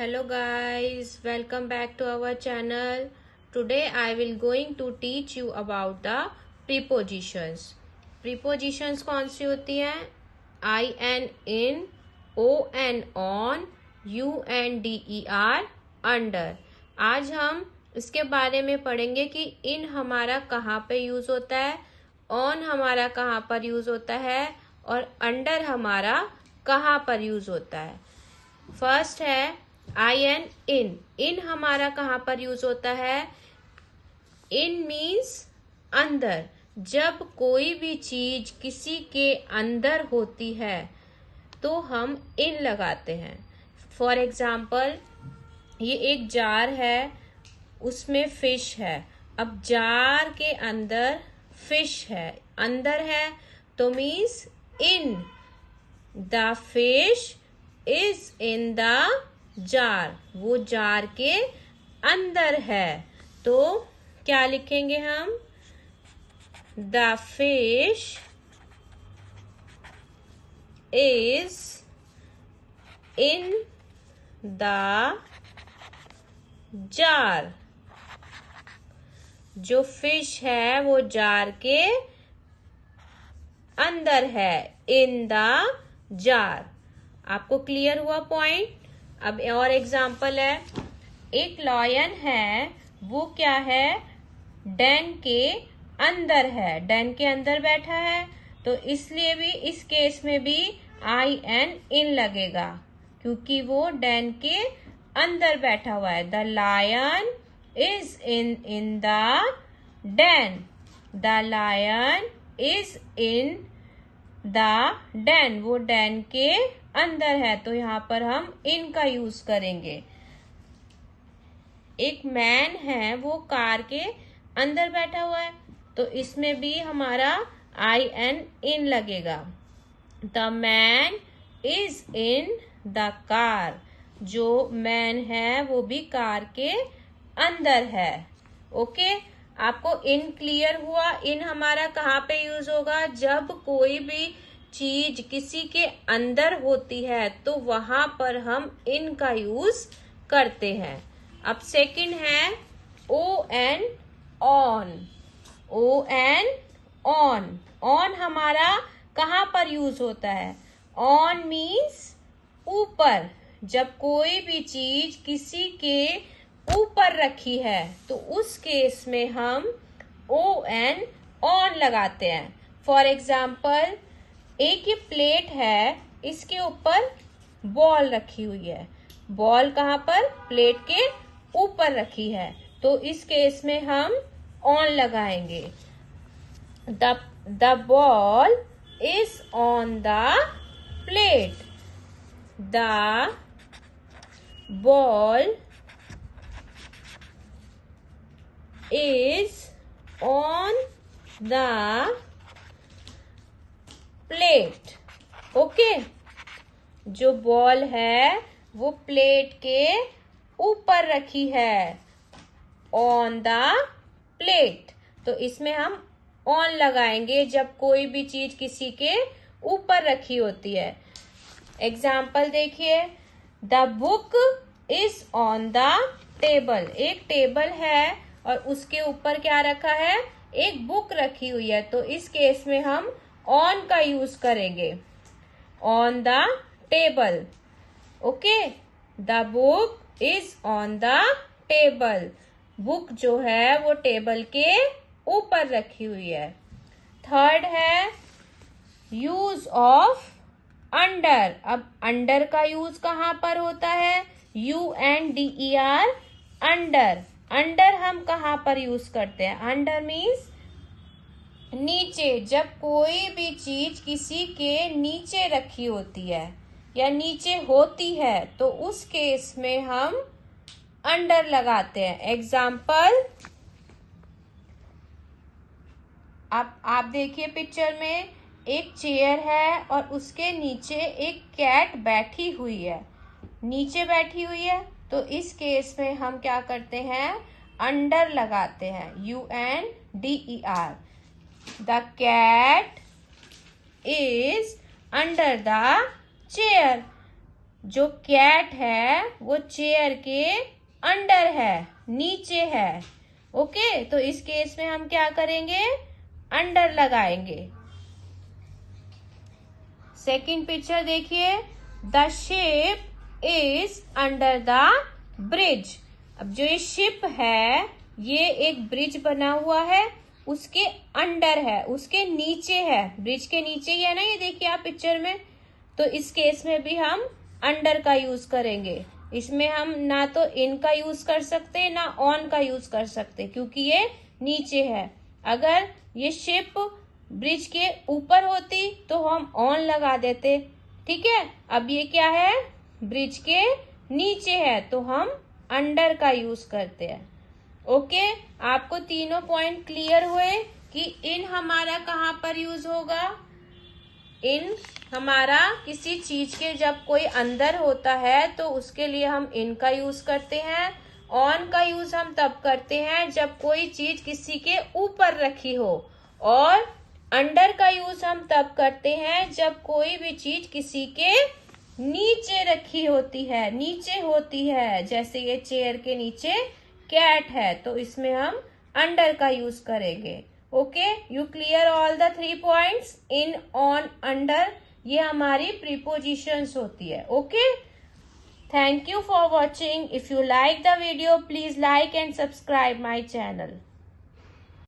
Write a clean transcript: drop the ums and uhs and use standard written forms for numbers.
Hello guys, welcome back to our channel. Today I will going to teach you about the prepositions. Prepositions कौन सी होती हैं? I N in, O N on, U N D E R under. आज हम इसके बारे में पढ़ेंगे कि in हमारा कहाँ पे यूज होता है, on हमारा कहाँ पर यूज होता है और under हमारा कहाँ पर यूज होता है. फर्स्ट है आई एन इन. इन हमारा कहाँ पर यूज होता है? इन मीन्स अंदर. जब कोई भी चीज किसी के अंदर होती है तो हम इन लगाते हैं. फॉर एग्जाम्पल, ये एक जार है, उसमें फिश है. अब जार के अंदर फिश है, अंदर है तो means in. The fish is in the jar. वो जार के अंदर है. तो क्या लिखेंगे हम? The fish is in the jar. जो फिश है वो जार के अंदर है, इन द जार. आपको क्लियर हुआ पॉइंट? अब और एग्जाम्पल है, एक लॉयन है, वो क्या है? डेन के अंदर है, डेन के अंदर बैठा है. तो इसलिए भी इस केस में भी आई एन इन लगेगा क्योंकि वो डेन के अंदर बैठा हुआ है. The lion is in the den. The lion is in the den. वो डेन के अंदर है तो यहाँ पर हम इन का यूज करेंगे. एक मैन है, वो कार के अंदर बैठा हुआ है तो इसमें भी हमारा आई एन इन लगेगा. The man is in the car. जो मैन है वो भी कार के अंदर है. ओके, आपको इन क्लियर हुआ? इन हमारा कहाँ पे यूज होगा? जब कोई भी चीज किसी के अंदर होती है तो वहां पर हम इन का यूज करते हैं. अब सेकंड है O N on. O N on. On हमारा कहाँ पर यूज होता है? ऑन मीन्स ऊपर. जब कोई भी चीज किसी के ऊपर रखी है तो उस केस में हम ओ एन ऑन लगाते हैं. फॉर एग्जाम्पल, एक ये प्लेट है, इसके ऊपर बॉल रखी हुई है. बॉल कहाँ पर? प्लेट के ऊपर रखी है तो इस केस में हम ऑन लगाएंगे. The ball is on the plate. The ball is on the plate. Okay, जो बॉल है वो प्लेट के ऊपर रखी है, ऑन द प्लेट. तो इसमें हम ऑन लगाएंगे जब कोई भी चीज किसी के ऊपर रखी होती है. एग्जाम्पल देखिए, the book is on the table. एक टेबल है और उसके ऊपर क्या रखा है? एक बुक रखी हुई है तो इस केस में हम ऑन का यूज करेंगे. On the table. Okay, the book is on the table. Book जो है वो टेबल के ऊपर रखी हुई है. थर्ड है यूज ऑफ अंडर. अब अंडर का यूज कहाँ पर होता है? UNDER under. अंडर हम कहाँ पर यूज करते हैं? अंडर मीन्स नीचे. जब कोई भी चीज किसी के नीचे रखी होती है या नीचे होती है तो उस केस में हम अंडर लगाते हैं. एग्जाम्पल, आप देखिए पिक्चर में एक चेयर है और उसके नीचे एक कैट बैठी हुई है, नीचे बैठी हुई है तो इस केस में हम क्या करते हैं? अंडर लगाते हैं. UNDER. The cat is under the chair. जो कैट है वो चेयर के अंडर है, नीचे है। ओके, तो इस केस में हम क्या करेंगे, अंडर लगाएंगे। सेकंड पिक्चर देखिए, the ship is under the bridge. अब जो ये शिप है ये एक ब्रिज बना हुआ है, उसके अंडर है, उसके नीचे है, ब्रिज के नीचे ही है ना, ये देखिए आप पिक्चर में। तो इस केस में भी हम अंडर का यूज करेंगे। इसमें हम ना तो इन का यूज कर सकते ना ऑन का यूज कर सकते, क्योंकि ये नीचे है। अगर ये शिप ब्रिज के ऊपर होती तो हम ऑन लगा देते, ठीक है। अब ये क्या है, ब्रिज के नीचे है, तो हम अंडर का यूज करते हैं। ओके, आपको तीनों पॉइंट क्लियर हुए कि इन हमारा कहाँ पर यूज होगा। इन हमारा किसी चीज के जब कोई अंदर होता है तो उसके लिए हम इन का यूज करते हैं। ऑन का यूज हम तब करते हैं जब कोई चीज किसी के ऊपर रखी हो, और अंडर का यूज हम तब करते हैं जब कोई भी चीज किसी के नीचे रखी होती है, नीचे होती है। जैसे ये चेयर के नीचे कैट है, तो इसमें हम अंडर का यूज करेंगे। Okay, you clear all the 3 points, in, on, under. ये हमारी प्रीपोजिशंस होती है। Okay, thank you for watching. If you like the video, please like and subscribe my channel.